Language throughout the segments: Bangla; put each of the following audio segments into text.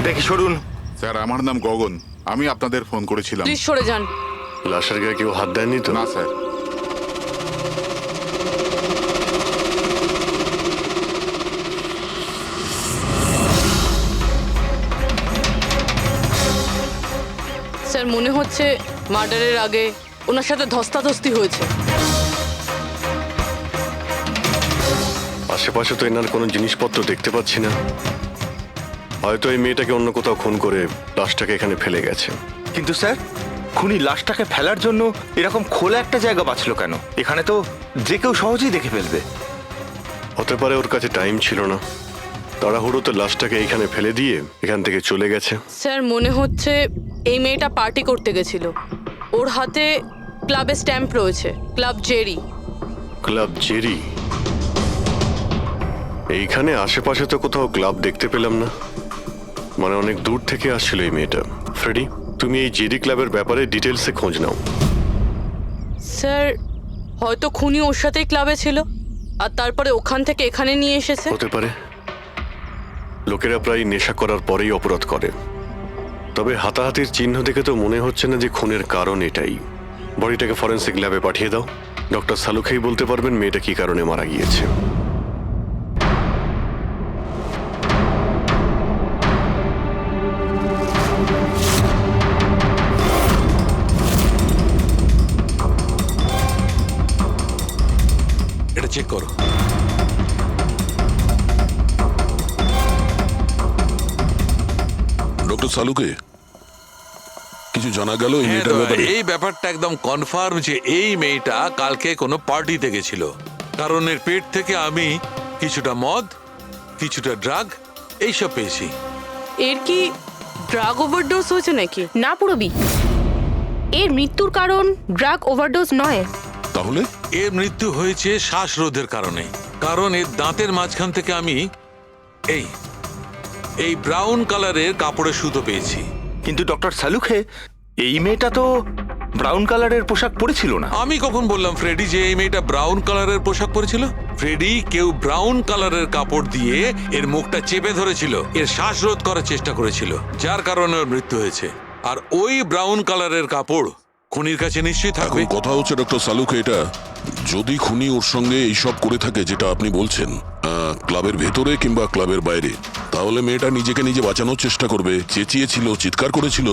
থেকে সরুন। স্যার আমার নাম গগন, আমি আপনাদের ফোন করেছিলাম। প্লিজ সরে যান। লাশের গায়ে কেউ হাত দেয়নি তো? না স্যার। স্যার মনে হচ্ছে মার্ডারের আগে ওনার সাথে ধস্তাধস্তি হয়েছে। আশেপাশে তো এনার কোনো জিনিসপত্র দেখতে পাচ্ছি না। হয়তো এই মেয়েটাকে অন্য কোথাও খুন করে লাশটাকে এখানে ফেলে গেছে। কিন্তু স্যার, খুনি লাশটাকে ফেলার জন্য এরকম খোলা একটা জায়গা বাঁচলো কেন? এখানে তো যে কেউ সহজেই দেখে ফেলবে। হতে পারে ওর কাছে টাইম ছিল না, তাড়াহুড়োতে লাশটাকে এইখানে ফেলে দিয়ে এখান থেকে চলে গেছে। স্যার মনে হচ্ছে এই মেয়েটা পার্টি করতে গেছিল। ওর হাতে ক্লাবের স্ট্যাম্প রয়েছে, ক্লাব জেরি। Club Jerry? এইখানে আশেপাশে তো কোথাও ক্লাব দেখতে পেলাম না, মানে অনেক দূর থেকে আসছিল এই মেয়েটা। ফ্রেডি, তুমি এই জেরি ক্লাবের ব্যাপারে ডিটেলসে খোঁজ নাও। স্যার হয়তো খুনি ওর সাথেই ক্লাবে ছিল আর তারপরে ওখান থেকে এখানে নিয়ে এসেছে। হতে পারে। লোকেরা প্রায় নেশা করার পরেই অপরাধ করে। তবে হাতাহাতির চিহ্ন দেখে তো মনে হচ্ছে না যে খুনের কারণ এটাই। বডিটাকে ফরেন্সিক ল্যাবে পাঠিয়ে দাও। ডক্টর সালুখেই বলতে পারবেন মেয়েটা কি কারণে মারা গিয়েছে। এটা চেক করো। ডক্টর সালুকে কিছু জানা গেল এই মেয়েটার ব্যাপারে? এই ব্যাপারটা একদম কনফার্ম যে এই মেয়েটা কালকে কোনো পার্টিতে গেছিল, কারণ এর পেট থেকে আমি কিছুটা মদ, কিছুটা ড্রাগ এইসব পেয়েছি। এর কি ড্রাগ ওভারডোজ হয়েছে নাকি? না পুরবি, এর মৃত্যুর কারণ ড্রাগ ওভারডোজ নয়। তাহলে এর মৃত্যু হয়েছে শ্বাসরোধের কারণে, কারণ এর দাঁতের মাঝখান থেকে আমি এই এই ব্রাউন কালারের কাপড়ের সুতো পেয়েছি। কিন্তু ডক্টর সালুখে, এই মেয়েটা তো ব্রাউন কালারের পোশাক পরেছিল না। আমি কখন বললাম ফ্রেডি যে এই মেয়েটা ব্রাউন কালারের পোশাক পরেছিল? ফ্রেডি, কেউ ব্রাউন কালারের কাপড় দিয়ে এর মুখটা চেপে ধরেছিল, এর শ্বাসরোধ করার চেষ্টা করেছিল, যার কারণে ওর মৃত্যু হয়েছে। আর ওই ব্রাউন কালারের কাপড় খুনির কাছে নিশ্চয়ই এখন থাকবে। কথা হচ্ছে ডক্টর সালুকে, এটা যদি খুনি ওর সঙ্গে এইসব করে থাকে যেটা আপনি বলছেন, ক্লাবের ভেতরে কিংবা ক্লাবের বাইরে, তাহলে মেয়েটা নিজেকে নিজে বাঁচানোর চেষ্টা করবে, চেঁচিয়েছিল, চিৎকার করেছিল,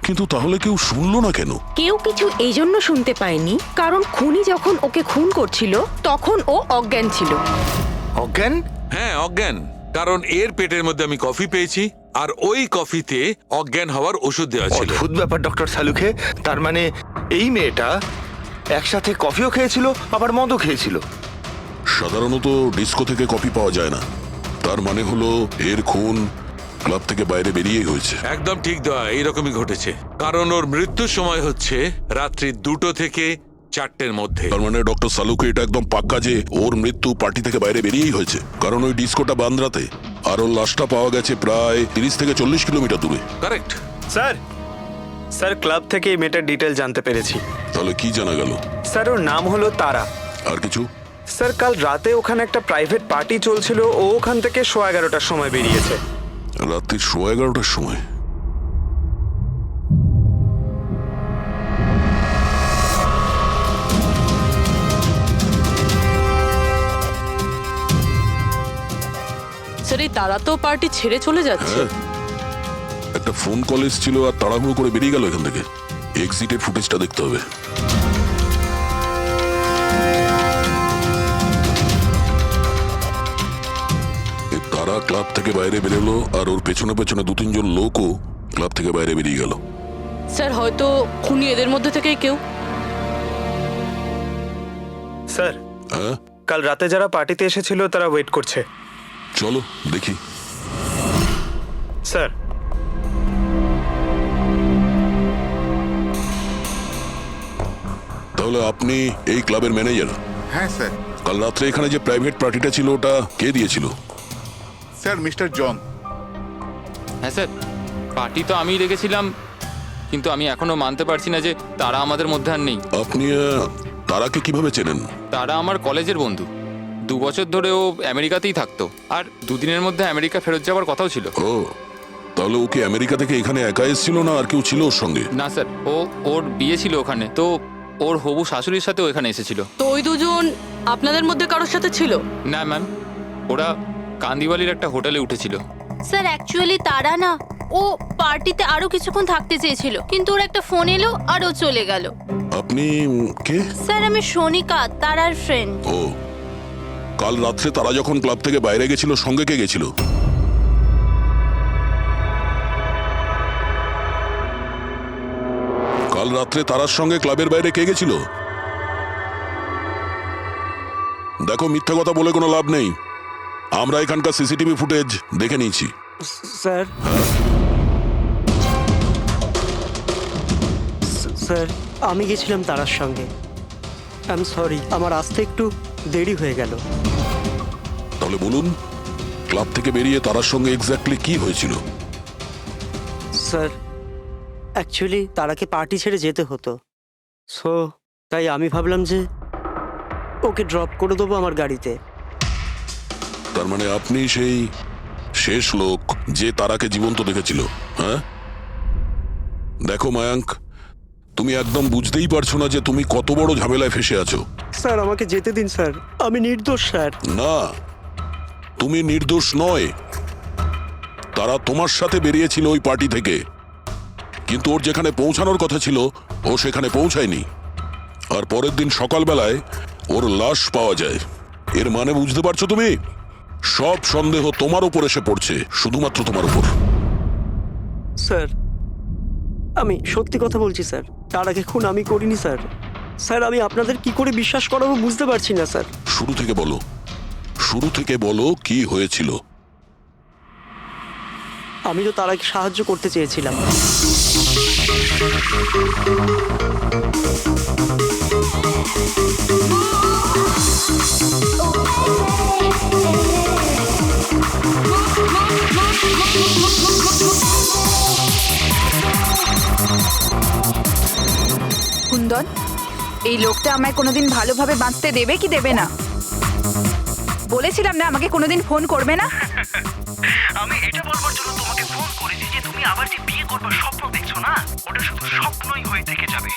কিন্তু তাহলে কেউ শুনলো না কেন? কেউ কিছু এই জন্য শুনতে পায়নি কারণ খুনি যখন ওকে খুন করছিল তখন ও অজ্ঞান ছিল। অজ্ঞান? হ্যাঁ, অজ্ঞান। কারণ এর পেটের মধ্যে আমি কফি পেয়েছি, আর ওই কফিতে অজ্ঞান হওয়ার ওষুধ দেওয়া ছিল। অদ্ভুত ব্যাপার ডক্টর সালুখে। তার মানে এই মেয়েটা একসাথে কফিও খেয়েছিল আবার মদও খেয়েছিল। সাধারণত ডিস্কো থেকে কফি পাওয়া যায় না, তার মানে হলো এর খুন ক্লাব থেকে বাইরে বেরিয়েই হয়েছে। একদম ঠিক দেওয়া, এইরকমই ঘটেছে। কারণ ওর মৃত্যুর সময় হচ্ছে রাত্রি 2টো থেকে 4টের মধ্যে। তার মানে ডক্টর সালুকে এটা একদম পাক্কা যে ওর মৃত্যু পার্টি থেকে বাইরে বেরিয়েই হয়েছে, কারণ ওই ডিস্কোটা বান্দ্রাতে, আর ওর লাশটা পাওয়া গেছে প্রায় 30 থেকে 40 কিলোমিটার দূরে। কারেক্ট। স্যার ক্লাব থেকে এই মেয়েটার ডিটেল জানতে পেরেছি। তাহলে কি জানা গেল? স্যার ওর নাম হলো তারা। আর কিছু? স্যার কাল রাতে ওখানে একটা প্রাইভেট পার্টি চলছিল, ও ওখান থেকে 11:30টার সময় বেরিয়েছে। রাত্রি 11:30টার সময়? স্যার এই তারা তো পার্টি ছেড়ে চলে যাচ্ছে। একটা ফোন কল এসেছিল আর তাড়াহুড়ো করে বেরিয়ে গেল এখান থেকে। এক্সিটের ফুটেজটা দেখতে হবে। তারা ক্লাব থেকে বাইরে বেরোলো আর ওর পেছনে পেছনে 2-3 জন লোকও ক্লাব থেকে বাইরে বেরিয়ে গেল। স্যার হয়তো খুনি এদের মধ্যে থেকেই কেউ। স্যার হ্যাঁ, কাল রাতে যারা পার্টিতে এসেছিল তারা ওয়েট করছে। চলো দেখি। স্যার তাহলে আপনি এই ক্লাবের ম্যানেজার? হ্যাঁ স্যার। কাল রাত্রে এখানে যে প্রাইভেট পার্টিটা ছিল ওটা কে দিয়েছিল? Sir mister John. হ্যাঁ স্যার, পার্টি তো আমিই রেখেছিলাম, কিন্তু আমি এখনো মানতে পারছি না যে তারা আমাদের মধ্যে আর নেই। আপনি তারাকে কিভাবে চেনেন? তারা আমার কলেজের বন্ধু। 2 বছর ধরে ও আমেরিকাতেই থাকতো, আর 2 দিনের মধ্যে আমেরিকা ফেরত যাওয়ার কথাও ছিল। ও, তাহলে ওকে আমেরিকা থেকে এখানে একা এসেছিল না আর কেউ ছিল ওর সঙ্গে? না স্যার, ওর বিয়ে ছিল ওখানে, তো ওর হবু শাশুড়ির সাথেও এখানে এসেছিল। তো ওই দুজন আপনাদের মধ্যে কারোর সাথে ছিল? না ম্যাম, ওরা কান্দিওয়ালির একটা হোটেলে উঠেছিল। স্যার অ্যাকচুয়ালি তারা না, ও পার্টিতে আরো কিছুক্ষণ থাকতে চেয়েছিল, কিন্তু ওর একটা ফোন এলো আর ও চলে গেল। আপনি কে? স্যার আমি সোনিকা, তারার ফ্রেন্ড। ও, কাল রাত্রে তারা যখন ক্লাব থেকে বাইরে গেছিল সঙ্গে কে গেছিল? কাল রাত্রে তারার সঙ্গে ক্লাবের বাইরে কে গেছিল? দেখো, মিথ্যা কথা বলে কোনো লাভ নেই। আমরা এখানকার সিসিটিভি ফুটেজ দেখে নিয়েছি। স্যার, স্যার আমি গেছিলাম তারার সঙ্গে। আই এম সরি, আমার আসতে একটু দেরি হয়ে গেল। তাহলে বলুন, ক্লাব থেকে বেরিয়ে তারার সঙ্গে এক্স্যাক্টলি কি হয়েছিল? স্যার অ্যাকচুয়ালি তারাকে পার্টি ছেড়ে যেতে হতো, সো তাই আমি ভাবলাম যে ওকে ড্রপ করে দেবো আমার গাড়িতে। তার মানে আপনি সেই শেষ লোক যে তারাকে জীবন্ত দেখেছিল, হ্যাঁ? দেখো মায়াঙ্ক, তুমি একদম বুঝতেই পারছো না যে তুমি কত বড় ঝামেলায় ফেসে আছো। স্যার আমাকে যেতে দিন স্যার, আমি নির্দোষ স্যার। না, তুমি নির্দোষ নয়। তারা তোমার সাথে বেরিয়েছিল ওই পার্টি থেকে, কিন্তু ওর যেখানে পৌঁছানোর কথা ছিল ও সেখানে পৌঁছায়নি। আর পরের দিন সকালবেলায় ওর লাশ পাওয়া যায়। এর মানে বুঝতে পারছো তুমি? সব সন্দেহ তোমার উপর এসে পড়ছে, শুধুমাত্র তোমার উপর। স্যার আমি সত্যি কথা বলছি স্যার, তার আগে খুন আমি করিনি স্যার। স্যার আমি আপনাদের কি করে বিশ্বাস করাবো বুঝতে পারছি না স্যার। শুরু থেকে বলো, শুরু থেকে বলো কি হয়েছিল। আমি তো তারাকে সাহায্য করতে চেয়েছিলাম। কুন্দন, এই লোকটা আমায় কোনোদিন ভালোভাবে বাঁচতে দেবে কি দেবে না? বলেছিলাম না আমাকে কোনোদিন ফোন করবে না। আমি এটা বলবার জন্য তোমাকে ফোন করেছি যে তুমি আবার যে বিয়ে করবার স্বপ্ন দেখছো না, ওটা শুধু স্বপ্নই হয়ে থেকে যাবে।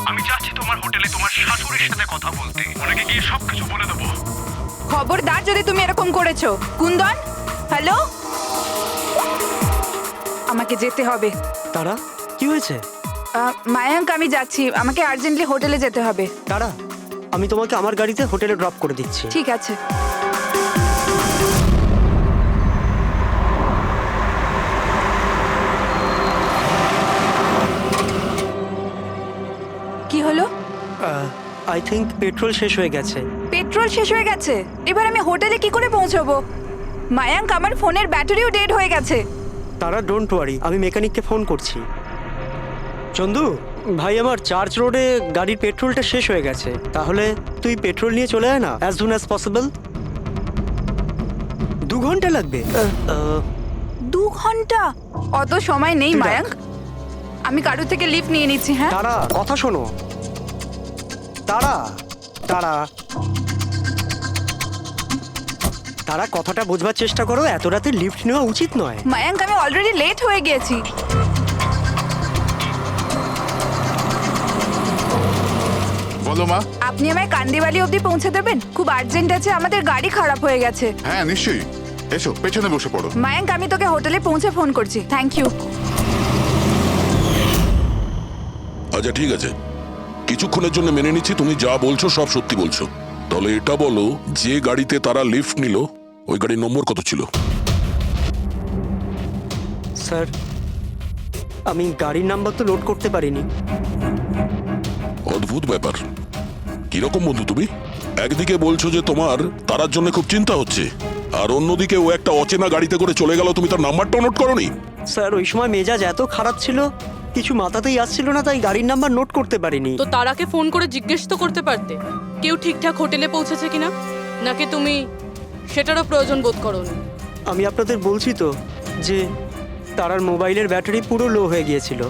আমি চাচ্ছি তোমার হোটেলে তোমার শাশুড়ির সাথে কথা বলতে, ওনাকে গিয়ে সবকিছু বলে দেবো। খবরদার যদি তুমি এরকম করেছো। কুন্দন, হ্যালো, আমাকে যেতে হবে। তারা কি হয়েছে? মায়াঙ্ক, আমি যাচ্ছি, আমাকে আর্জেন্টলি হোটেলে যেতে হবে। তারা, আমি তোমাকে আমার গাড়িতে হোটেলে ড্রপ করে দিচ্ছি। ঠিক আছে। কি হলো? আই থিঙ্ক পেট্রোল শেষ হয়ে গেছে। পেট্রোল শেষ হয়ে গেছে? এবার আমি হোটেলে কি করে পৌঁছবো? মায়াঙ্ক, আমার ফোনের ব্যাটারিও ডেড হয়ে গেছে। তারা ডোন্ট ওয়ারি, আমি মেকানিককে ফোন করছি। চন্দু ভাই, আমার চার্চ রোডে গাড়ির পেট্রোলটা শেষ হয়ে গেছে, তাহলে তুই পেট্রোল নিয়ে চলে আয় না অ্যাজ সুন অ্যাজ পসিবল। 2 ঘন্টা লাগবে। 2 ঘন্টা? অত সময় নেই তুই রাখ। মায়াঙ্ক, আমি কারোর থেকে লিফট নিয়ে নিচ্ছি। হ্যাঁ তারা, কথা শোনো। তারা তারা তারা কথাটা বোঝবার চেষ্টা করো, এত রাতে লিফট নেওয়া উচিত নয়। মায়াঙ্ক, আমি অলরেডি লেট হয়ে গেছি। বলো মা। আপনি আমায় কান্দিওয়ালি অবধি পৌঁছে দেবেন? খুব আর্জেন্ট আছে, আমাদের গাড়ি খারাপ হয়ে গেছে। হ্যাঁ নিশ্চয়ই, এসো পেছনে বসে পড়ো। মায়াঙ্ক, আমি তোকে হোটেলে পৌঁছে ফোন করছি। Thank you. আচ্ছা ঠিক আছে, কিছুক্ষণের জন্য মেনে নিচ্ছি তুমি যা বলছো সব সত্যি বলছো। তাহলে এটা বলো, যে গাড়িতে তারা লিফট নিল ওই গাড়ির নম্বর কত ছিল? স্যার আমি গাড়ির নাম্বার তো লোড করতে পারিনি। অদ্ভুত ব্যাপার। কিরকম বন্ধু তুমি? একদিকে বলছো যে তোমার তারার জন্য খুব চিন্তা হচ্ছে, আর অন্যদিকে ও একটা অচেনা গাড়িতে করে চলে গেল, তুমি তার নাম্বারটা নোট করোনি? স্যার ওই সময় মেজাজ এত খারাপ ছিল, কিছু মাথাতেই আসছিল না, তাই গাড়ির নাম্বার নোট করতে পারিনি। তো তারাকে ফোন করে জিজ্ঞেস তো করতে পারতে কেউ ঠিকঠাক হোটেলে পৌঁছেছে কিনা, নাকি তুমি সেটারও প্রয়োজন বোধ করোনি? আমি আপনাদের বলছি তো যে তারার মোবাইলের ব্যাটারি পুরো লো হয়ে গিয়েছিল।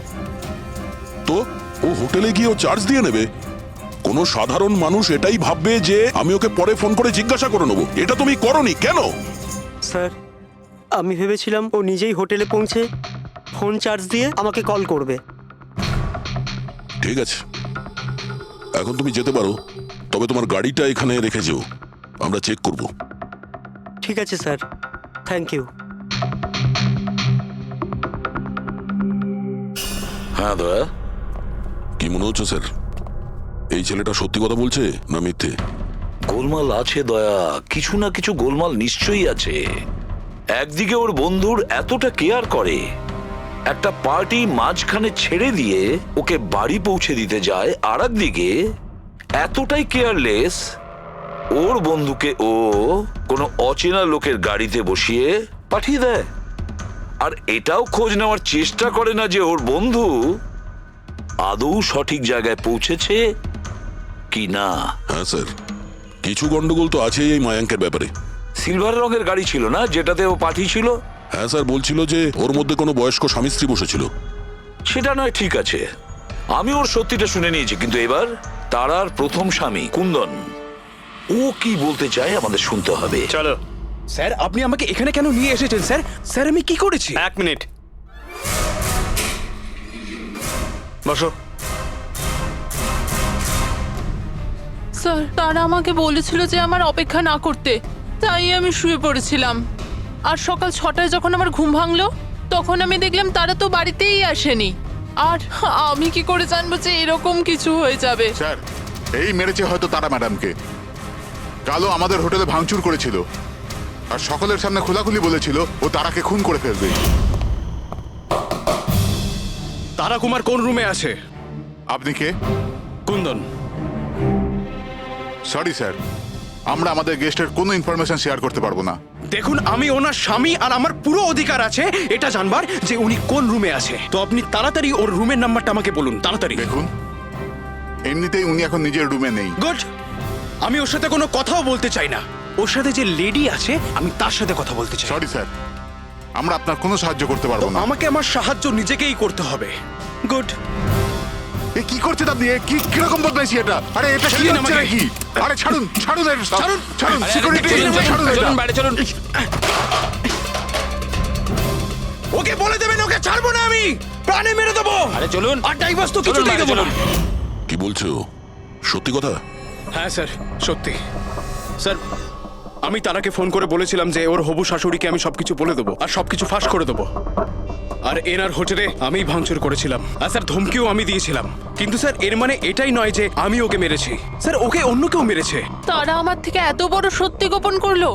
তো ও হোটেলে গিয়ে ও চার্জ দিয়ে নেবে? কোনো সাধারণ মানুষ এটাই ভাববে যে আমি ওকে পরে ফোন করে জিজ্ঞাসা করে নেবো। এটা তুমি করোনি কেন? স্যার আমি ভেবেছিলাম ও নিজেই হোটেলে পৌঁছে ফোন চার্জ দিয়ে আমাকে কল করবে। ঠিক আছে, এখন তুমি যেতে পারো, তবে তোমার গাড়িটা এখানে রেখে যেও, আমরা চেক করব। ঠিক আছে স্যার, থ্যাংক ইউ। হ্যাঁ দয়া, কি মনে হচ্ছে স্যার? এই ছেলেটা সত্যি কথা বলছে না মিথ্যে? গোলমাল আছে দয়া, কিছু না কিছু গোলমাল নিশ্চয়ই আছে। একদিকে ওর বন্ধুর এতটা কেয়ার করে, একটা পার্টি মাঝখানে ছেড়ে দিয়ে ওকে বাড়ি পৌঁছে দিতে যায়, আর একদিকে এতটাই কেয়ারলেস ওর বন্ধুকে ও কোনো অচেনা লোকের গাড়িতে বসিয়ে পাঠিয়ে দেয়। আর এটাও খোঁজ নেওয়ার চেষ্টা করে না যে ওর বন্ধু আদৌ সঠিক জায়গায় পৌঁছেছে কি না। হ্যাঁ স্যার, কিছু গন্ডগোল তো আছেই এই মায়াঙ্কের ব্যাপারে। সিলভার রঙের গাড়ি ছিল না যেটাতে ও পাঠিয়েছিল? হ্যাঁ স্যার, বলছিল যে ওর মধ্যে কোনো বয়স্ক স্বামী স্ত্রী বসেছিল। সেটা নয়, ঠিক আছে, আমি ওর সত্যিটা শুনে নিয়েছি, কিন্তু এবার তারার প্রথম স্বামী কুন্দন, ও কি বলতে চায় আমাদের শুনতে হবে। চলো। স্যার, আপনি আমাকে এখানে কেন নিয়ে এসেছেন স্যার? স্যার, আমি কি করেছি? 1 মিনিট বসো। স্যার, তারা আমাকে বলেছিল যে আমার অপেক্ষা না করতে, তাই আমি শুয়ে পড়েছিলাম। আর সকাল 6টায় যখন আমার ঘুম ভাঙলো, তখন আমি দেখলাম তারা তো বাড়িতেই আসেনি। আর আমি কি করে জানবো যে এরকম কিছু হয়ে যাবে? স্যার, এই মেরেছে হয়তো তারা ম্যাডামকে। কালো আমাদের হোটেলে ভাঙচুর করেছিল, আর সকলের সামনে খোলাখুলি বলেছিল ও তারাকে খুন করে ফেলবে। তারা কুমার কোন রুমে আছে? আপনি কে? কুন্দন। সরি স্যার, আমরা আমাদের গেস্টের কোনো ইনফরমেশন শেয়ার করতে পারবো না। দেখুন, আমি ওনার স্বামী, আর আমার পুরো অধিকার আছে এটা জানবার যে উনি কোন রুমে আছে। তো আপনি তাড়াতাড়ি ওর রুমের নাম্বারটা আমাকে বলুন, তাড়াতাড়ি। দেখুন, এমনিতেই উনি এখন নিজের রুমে নেই। গুড, আমি ওর সাথে কোনো কথাও বলতে চাই না। ওর সাথে যে লেডি আছে আমি তার সাথে কথা বলতে চাই। সরি স্যার, আমরা আপনার কোনো সাহায্য করতে পারবো না। আমাকে আমার সাহায্য নিজেকেই করতে হবে। গুড। এ কি করছেন আপনি? এ কি কিরকম বদমাইশি এটা? আরে এটা কি হচ্ছে নাকি? আরে ছাড়ুন, ছাড়ুন, ছাড়ুন, ছাড়ুন, সিকিউরিটি ছাড়ুন এটা। বাইরে চলুন। ওকে বলে দেবেন ওকে ছাড়বো না, আমি প্রাণে মেরে দেবো। আরে চলুন। আর ডাইভার্স তো কিছুতেই দেবো না। কি বলছো? সত্যি কথা? হ্যাঁ স্যার, সত্যি। স্যার, আমি তারাকে ফোন করে বলেছিলাম যে ওর হবু শাশুড়িকে আমি সবকিছু বলে দেবো আর সবকিছু ফাঁস করে দেবো। আর এনার হোটেলে আমি ভাঙচুর করেছিলাম, আর স্যার ধমকিও আমি দিয়েছিলাম। কিন্তু স্যার, এর মানে এটাই নয় যে আমি ওকে মেরেছি। স্যার, ওকে অন্য কেউ মেরেছে। তারা আমার থেকে এত বড় সত্যি গোপন করলো,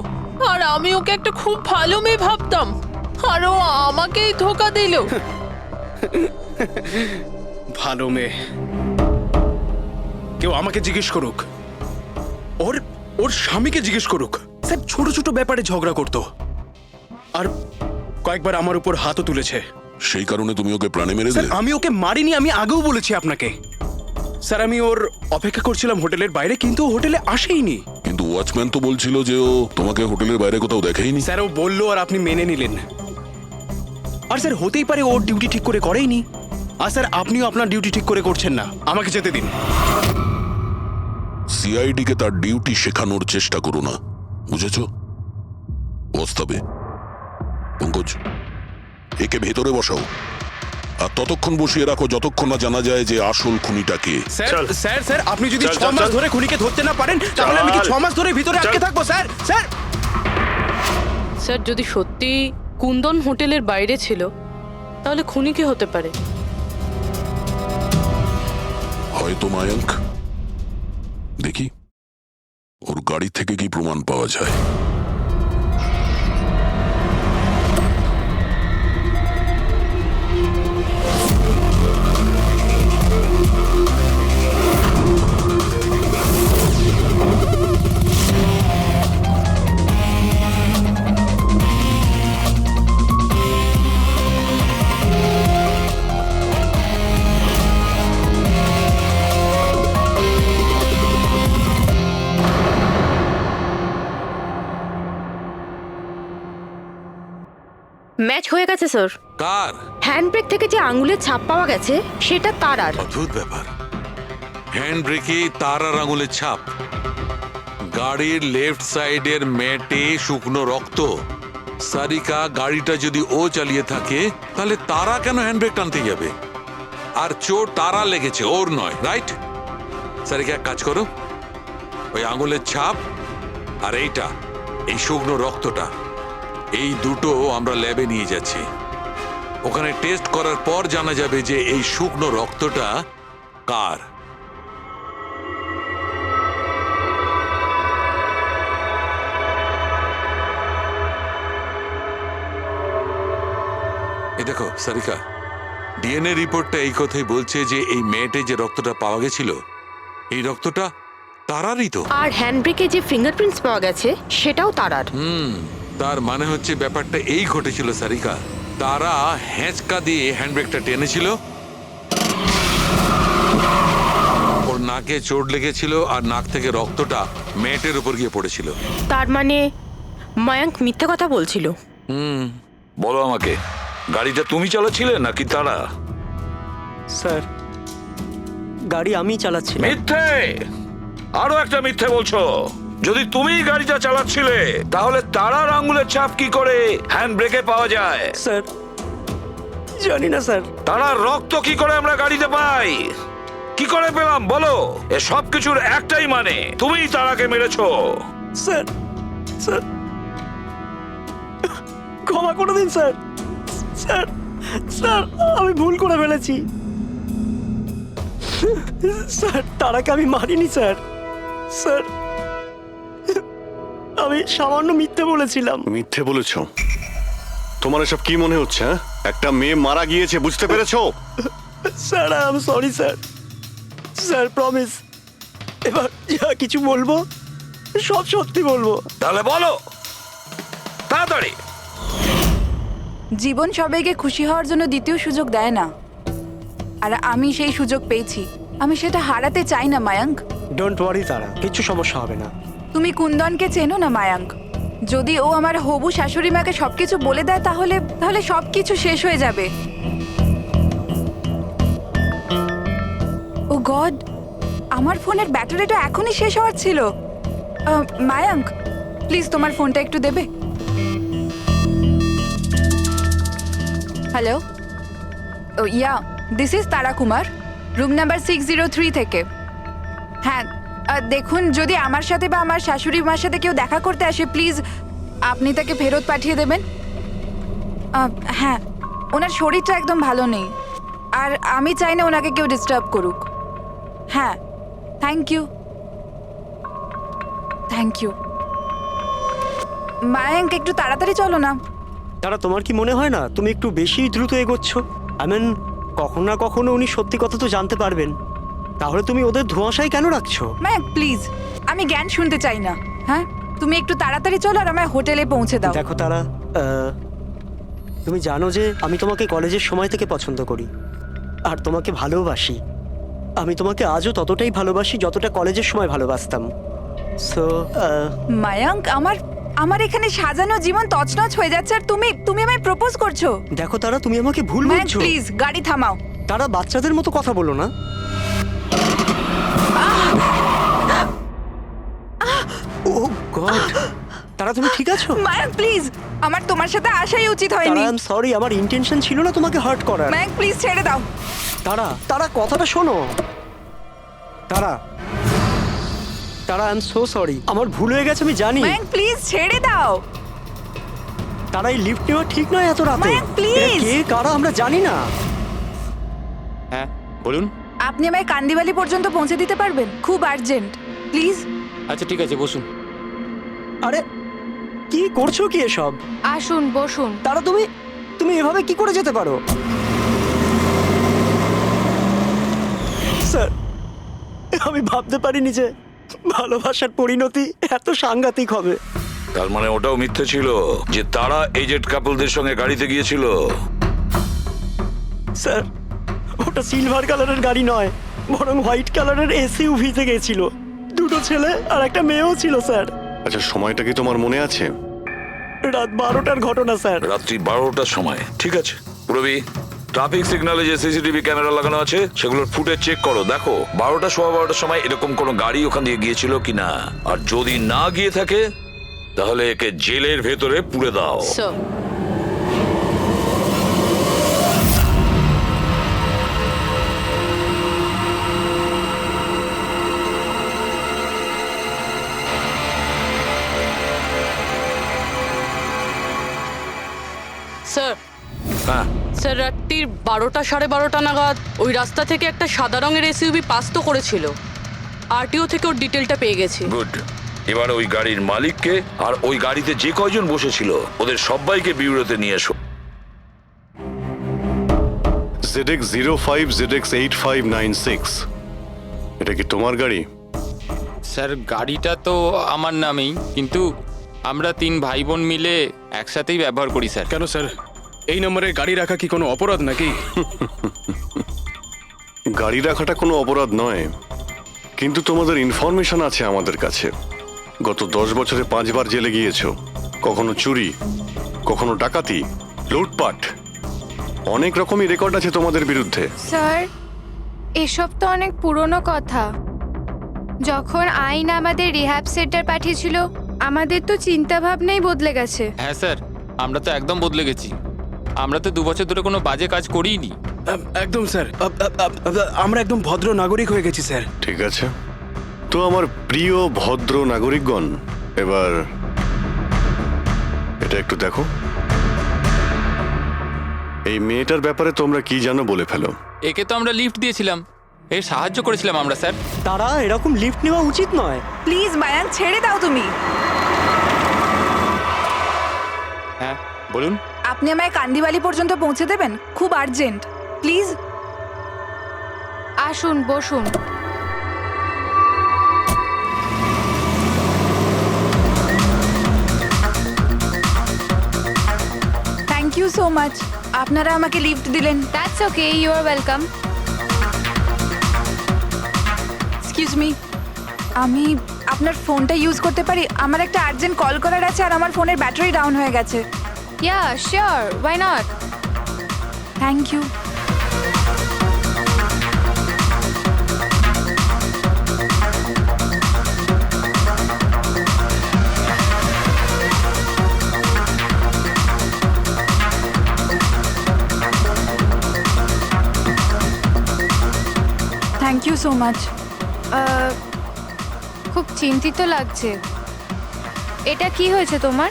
আর আমি ওকে একটা খুব ভালো মেয়ে ভাবতাম, আর ও আমাকেই ধোকা দিল। ভালো মেয়ে? কেউ আমাকে জিজ্ঞেস করুক, ওর ওর স্বামীকে জিজ্ঞেস করুক। স্যার, ছোট ছোট ব্যাপারে ঝগড়া করতো, আর কয়েকবার আমার উপর হাতও তুলেছে। সেই কারণে তুমি ওকে প্রাণে মেরে স্যার, দিলে? আমি ওকে মারিনি, আমি আগেও বলেছি আপনাকে। স্যার, আমি ওর অপেক্ষা করছিলাম হোটেলের বাইরে, কিন্তু ও হোটেলে আসেইনি। কিন্তু ওয়াচম্যান তো বলছিল যে ও তোমাকে হোটেলের বাইরে কোথাও দেখেইনি। স্যার, ও বললো আর আপনি মেনে নিলেন। আর স্যার, হতেই পারে ওর ডিউটি ঠিক করে করেইনি। আর স্যার, আপনিও আপনার ডিউটি ঠিক করে করছেন না। আমাকে যেতে দিন। সিআইডি কে তার ডিউটি শেখানোর চেষ্টা করো না, বুঝেছো? ওস্তাবে পঙ্কজ, একে ভেতরে বসাও, আর ততক্ষণ বসিয়ে রাখো যতক্ষণ না জানা যায় যে আসল খুনিটা কে। স্যার, স্যার, স্যার, আপনি যদি 6 মাস ধরে খুনিকে ধরতে না পারেন, তাহলে আমি কি 6 মাস ধরে ভিতরে আটকে থাকবো? Sir, sir. স্যার, যদি সত্যি কুন্দন হোটেলের বাইরে ছিল, তাহলে খুনি কে হতে পারে? হয়তো মায়াঙ্ক। দেখি ওর গাড়ি থেকে কি প্রমাণ পাওয়া যায়। ম্যাচ হয়ে গেছে স্যার। কার? হ্যান্ডব্রেক থেকে যে আঙুলের ছাপ পাওয়া গেছে সেটা তারার। অদ্ভুত ব্যাপার, হ্যান্ড ব্রেকে তারার আঙুলের ছাপ, গাড়ির লেফট সাইডের ম্যাটে শুকনো রক্ত, সারিকা গাড়িটা যদি ও চালিয়ে থাকে তাহলে তারা কেন হ্যান্ডব্রেক টানতে যাবে? আর চোট তারা লেগেছে, ওর নয়, রাইট? সারিকা এক কাজ করো, ওই আঙুলের ছাপ আর এইটা, এই শুকনো রক্তটা, এই দুটো আমরা ল্যাবে নিয়ে যাচ্ছি। ওখানে টেস্ট করার পর জানা যাবে যে এই শুকনো রক্তটা কার। এই দেখো সারিকা, ডিএনএ রিপোর্টটা এই কথাই বলছে যে এই মেয়েটে যে রক্তটা পাওয়া গেছিল, এই রক্তটা তারারই তো। আর হ্যান্ডব্রেকে যে ফিঙ্গারপ্রিন্টস পাওয়া গেছে সেটাও তারার। তার মানে হচ্ছে ব্যাপারটা এই ঘটেছিল সারিকা, তারা হ্যাঁচকা দিয়ে হ্যান্ডব্রেকটা টেনেছিল, ওর নাকে চোট লেগেছিল আর নাক থেকে রক্তটা মেয়েটের উপর গিয়ে পড়েছিল। তার মানে মায়াঙ্ক মিথ্যে কথা বলছিল। বলো আমাকে, গাড়িটা তুমি চালাচ্ছিলে নাকি তারা? স্যার, গাড়ি আমি চালাচ্ছিলাম। মিথ্যে, আরো একটা মিথ্যে বলছো। যদি তুমি গাড়িটা চালাচ্ছিলে তাহলে তারার আঙ্গুলের ছাপ কি করে হ্যান্ড ব্রেকে পাওয়া যায়? স্যার, জানি না স্যার। তারার রক্ত কি করে আমরা গাড়িতে পাই? কি করে পেলাম বলো? এ সব কিছুর একটাই মানে, তুমিই তারাকে মেরেছো। স্যার, স্যার, ক্ষমা করে দিন স্যার। স্যার, স্যার, আমি ভুল করে ফেলেছি। স্যার, তারাকে আমি মারিনি স্যার। স্যার, আমি সামান্য মিথ্যে বলেছিলাম। মিথ্যে বলেছ? তোমার এসব কি মনে হচ্ছে? হ্যাঁ, একটা মেয়ে মারা গিয়েছে, বুঝতে পেরেছো? Sir, I am sorry sir. Sir, promise, এবার যা কিছু বলবো সব সত্যি বলবো। তাহলে বলো তাড়াতাড়ি। জীবন সবাইকে খুশি হওয়ার জন্য দ্বিতীয় সুযোগ দেয় না, আর আমি সেই সুযোগ পেয়েছি। আমি সেটা হারাতে চাই না মায়াঙ্ক। ডোন্ট ওয়ারি তারা, কিছু সমস্যা হবে না। তুমি কুন্দনকে চেনো না মায়াঙ্ক? যদি ও আমার হবু শাশুড়ি মাকে সবকিছু বলে দেয় তাহলে তাহলে সবকিছু শেষ হয়ে যাবে। ও গড, আমার ফোনের ব্যাটারিটা এখনই শেষ হওয়ার ছিল। মায়াঙ্ক, প্লিজ তোমার ফোনটা একটু দেবে? Hello, oh yeah, this is Tara Kumar, room number 603 থেকে। হ্যাঁ, দেখুন, যদি আমার সাথে বা আমার শাশুড়ি মার সাথে কেউ দেখা করতে আসে, প্লিজ আপনি তাকে ফেরত পাঠিয়ে দেবেন। হ্যাঁ, ওনার শরীরটা একদম ভালো নেই, আর আমি চাই না ওনাকে কেউ ডিস্টার্ব করুক। হ্যাঁ, thank you, thank you. Mayank, একটু তাড়াতাড়ি চলো না। তারা, তোমার কি মনে হয় না তুমি একটু বেশি দ্রুত এগোচ্ছ? আই মিন, কখনো না কখনো উনি সত্যি কথা তো জানতে পারবেন, তাহলে তুমি ওদের ধোঁয়াশায় কেন রাখছো? মায়াঙ্ক প্লিজ, আমি জ্ঞান শুনতে চাই না। হ্যাঁ, তুমি একটু তাড়াতাড়ি চলো আর আমায় হোটেলে পৌঁছে দাও। দেখো তারা, তুমি জানো যে আমি তোমাকে কলেজের সময় থেকে পছন্দ করি আর তোমাকে ভালোবাসি। আমি তোমাকে আজও ততটাই ভালোবাসি যতটা কলেজের সময় ভালোবাসতাম। সো মায়াঙ্ক, আমার এখানে সাজানো জীবন তছনছ হয়ে যাচ্ছে আর তুমি আমায় প্রপোজ করছো। দেখো তারা, তুমি আমাকে ভুল মায়াঙ্ক বুঝছো। প্লিজ গাড়ি থামাও। তারা, বাচ্চাদের মতো কথা বলো না। ও গড, তারা তুমি ঠিক আছো? মায়াঙ্ক প্লিজ, আমার তোমার সাথে আসাই উচিত হয়নি। তারা, আই এম সরি, আমার ইন্টেনশন ছিল না তোমাকে হার্ট করার। মায়াঙ্ক প্লিজ ছেড়ে দাও। তারা কথাটা শোনো। তারা, আই এম সো সরি, আমার ভুল হয়ে গেছে, আমি জানি। মায়াঙ্ক প্লিজ ছেড়ে দাও। তারা, এই লিফট নেওয়া ঠিক নয় এত রাতে। মায়াঙ্ক, please! এরা কে কারা আমরা জানি না। হ্যাঁ বলুন। আপনি আমায় কান্দিবালি পর্যন্ত পৌঁছে দিতে পারবেন? খুব আর্জেন্ট, প্লিজ। আচ্ছা ঠিক আছে, বসুন। আরে কি করছো কি এসব? আসুন বসুন। তারা, তুমি এভাবে কি করে যেতে পারো? স্যার, আমি ভাবতে পারিনি যে ভালোবাসার পরিণতি এত সাংঘাতিক হবে। তার মানে ওটাও মিথ্যে ছিল যে তারা এজেড কাপলদের সঙ্গে গাড়িতে গিয়েছিল? স্যার, ওটা সিলভার কালারের গাড়ি নয়, বরং হোয়াইট কালারের এসইউভিতে গেছিল। দুটো ছেলে আর একটা মেয়েও ছিল স্যার। আচ্ছা, সময়টা কি তোমার মনে আছে? রাত 12টার ঘটনা স্যার। রাত্রি 12টার সময়, ঠিক আছে। পুরবি, ট্রাফিক সিগন্যালে যে সিসিটিভি ক্যামেরা লাগানো আছে সেগুলোর ফুটেজ চেক করো, দেখো 12টা সোয়া 12টার সময় এরকম কোনো গাড়ি ওখান দিয়ে গিয়েছিল কিনা। আর যদি না গিয়ে থাকে তাহলে একে জেলের ভেতরে পুরে দাও। স্যার স্যার হ্যাঁ, স্যার রাত্রির 12টা 12:30 নাগাদ ওই রাস্তা থেকে একটা সাদা রঙের এসইউভি পাস তো করেছিল। আরটিও থেকে ওর ডিটেলটা পেয়ে গেছি। গুড। এবার ওই গাড়ির মালিককে আর ওই গাড়িতে যে কয়জন বসেছিল ওদের সবাইকে বিউরোতে নিয়ে এসো। ZX05ZX8596, এটা কি তোমার গাড়ি? স্যার গাড়িটা তো আমার নামেই, কিন্তু আমরা 3 ভাই বোন মিলে একসাথেই ব্যবহার করি স্যার। কেন স্যার, এই নম্বরে গাড়ি রাখা কি কোনো অপরাধ নাকি? গাড়ি রাখাটা কোনো অপরাধ নয়, কিন্তু তোমাদের ইনফরমেশন আছে আমাদের কাছে। গত 10 বছরে 5 বার জেলে গিয়েছো। কখনো চুরি, কখনো ডাকাতি, লুটপাট, অনেক রকমই রেকর্ড আছে তোমাদের বিরুদ্ধে। স্যার এসব তো অনেক পুরনো কথা। যখন আইন আমাদের রিহ্যাব সেন্টার পাঠিয়েছিল আমাদের তো চিন্তা ভাবনাই বদলে গেছে। হ্যাঁ স্যার, আমরা তো একদম বদলে গেছি। আমরা তো 2 বছর ধরে কোনো বাজে কাজ করিনি। একদম স্যার, আমরা একদম ভদ্র নাগরিক হয়ে গেছি স্যার। ঠিক আছে, তো আমার প্রিয় ভদ্র নাগরিকগণ, এবার এটা একটু দেখো। এই মেয়েটার ব্যাপারে তোমরা কি জানো বলে ফেলো। একে তো আমরা লিফট দিয়েছিলাম, এর সাহায্য করেছিলাম আমরা স্যার। তারা এরকম লিফট নেওয়া উচিত নয়। প্লিজ মায়াঙ্ক, ছেড়ে দাও তুমি। হ্যাঁ বলুন। আপনি আমায় কান্দিবালি পর্যন্ত পৌঁছে দেবেন? খুব আর্জেন্ট, প্লিজ। আসুন বসুন। থ্যাংক ইউ সো মাচ, আপনারা আমাকে লিফট দিলেন। That's okay, you are welcome. Excuse me, আমি আপনার ফোনটা ইউজ করতে পারি? আমার একটা আর্জেন্ট কল করার আছে আর আমার ফোনের ব্যাটারি ডাউন হয়ে গেছে। Yeah sure, why not. Thank you. Thank you so much. খুব চিন্তিত লাগছে। এটা কি হয়েছে তোমার?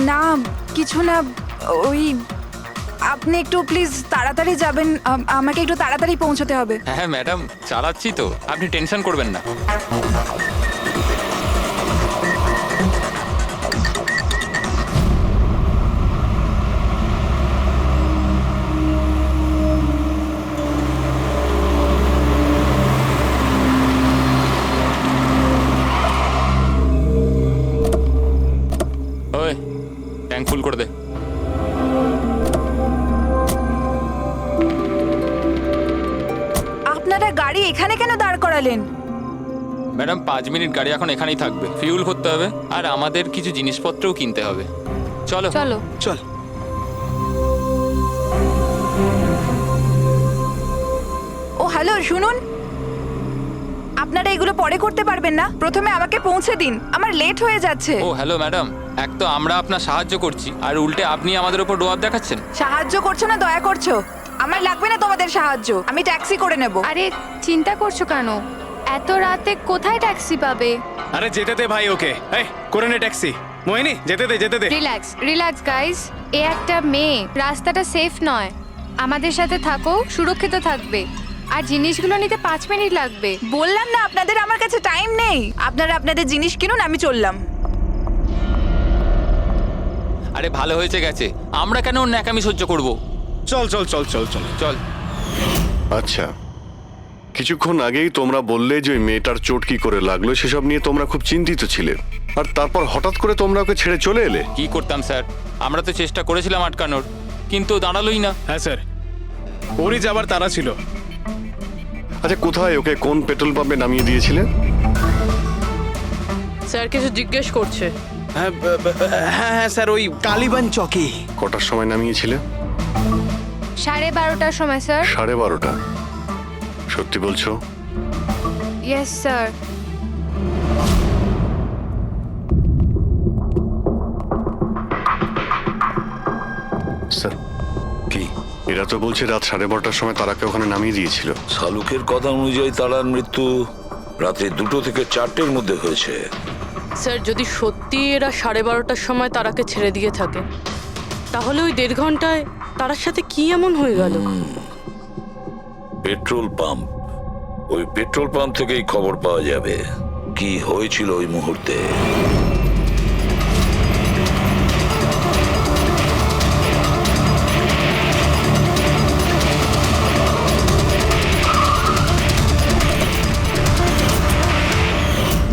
না কিছু না, ওই আপনি একটু প্লিজ তাড়াতাড়ি যাবেন, আমাকে একটু তাড়াতাড়ি পৌঁছতে হবে। হ্যাঁ ম্যাডাম, চালাচ্ছি তো, আপনি টেনশন করবেন না। ওই ট্যাঙ্ক ফুল করে দে। আপনারা গাড়ি এখানে কেন দাঁড় করালেন? ম্যাডাম 5 মিনিট গাড়ি এখন এখানেই থাকবে, ফিউল করতে হবে আর আমাদের কিছু জিনিসপত্রও কিনতে হবে। চলো চলো চল। ও হ্যালো, শুনুন, আপনারা এগুলো পরে করতে পারবেন না? প্রথমে আমাকে পৌঁছে দিন, আমার লেট হয়ে যাচ্ছে। ও হ্যালো ম্যাডাম, এক তো আমরা আপনার সাহায্য করছি আর উল্টে আপনি আমাদের উপর ডোয়াব দেখাচ্ছেন। সাহায্য করছো না দয়া করছো? আমার লাগবে না তোমাদের সাহায্য, আমি ট্যাক্সি করে নেব। আরে চিন্তা করছো কেন? এত রাতে কোথায় ট্যাক্সি পাবে? আরে যেতে দে ভাই ওকে, এই করে নে ট্যাক্সি। মোহিনী যেতে দে, যেতে দে। রিল্যাক্স রিল্যাক্স গাইস, এ একটা মেয়ে, রাস্তাটা সেফ নয়। আমাদের সাথে থাকো, সুরক্ষিত থাকবে। আর জিনিসগুলো নিতে 5 মিনিট লাগবে। বললাম না আপনাদের আমার কাছে টাইম নেই। আপনারা আপনাদের জিনিস কিনুন, আমি চললাম। আরে ভালো হয়েছে গেছে, আমরা কেন ওর ন্যাকামি সহ্য করব? চল চল চল চল চল চল। আচ্ছা, কিছুক্ষণ আগেই তোমরা বললে যে ওই মেয়েটার চোট কি করে লাগলো সেসব নিয়ে তোমরা খুব চিন্তিত ছিলে, আর তারপর হঠাৎ করে তোমরা ওকে ছেড়ে চলে এলে। কি করতাম স্যার, আমরা তো চেষ্টা করেছিলাম আটকানোর, কিন্তু দাঁড়ালোই না। হ্যাঁ স্যার, ওরই যাবার তারা ছিল। আচ্ছা, কোথায় ওকে কোন পেট্রোল পাম্পে নামিয়ে দিয়েছিলে? স্যার কিছু জিজ্ঞেস করছে। হ্যাঁ হ্যাঁ স্যার, ওই কালীবান চকে। কটার সময় নামিয়েছিলে? 12:30টার সময় স্যার। 12:30? সত্যি বলছো? Yes sir. স্যার, কি এরা তো বলছে রাত 12:30টার সময় তারাকে ওখানে নামিয়ে দিয়েছিল। শালুকের কথা অনুযায়ী তারার মৃত্যু রাতে 2টো থেকে 4টের মধ্যে হয়েছে। স্যার, যদি সত্যি এরা 12:30টার সময় তারাকে ছেড়ে দিয়ে থাকে, তাহলে ওই 1.5 ঘন্টায় তারার সাথে কি এমন হয়ে গেল? পেট্রোল পাম্প, ওই পেট্রোল পাম্প থেকেই খবর পাওয়া যাবে কি হয়েছিল ওই মুহূর্তে।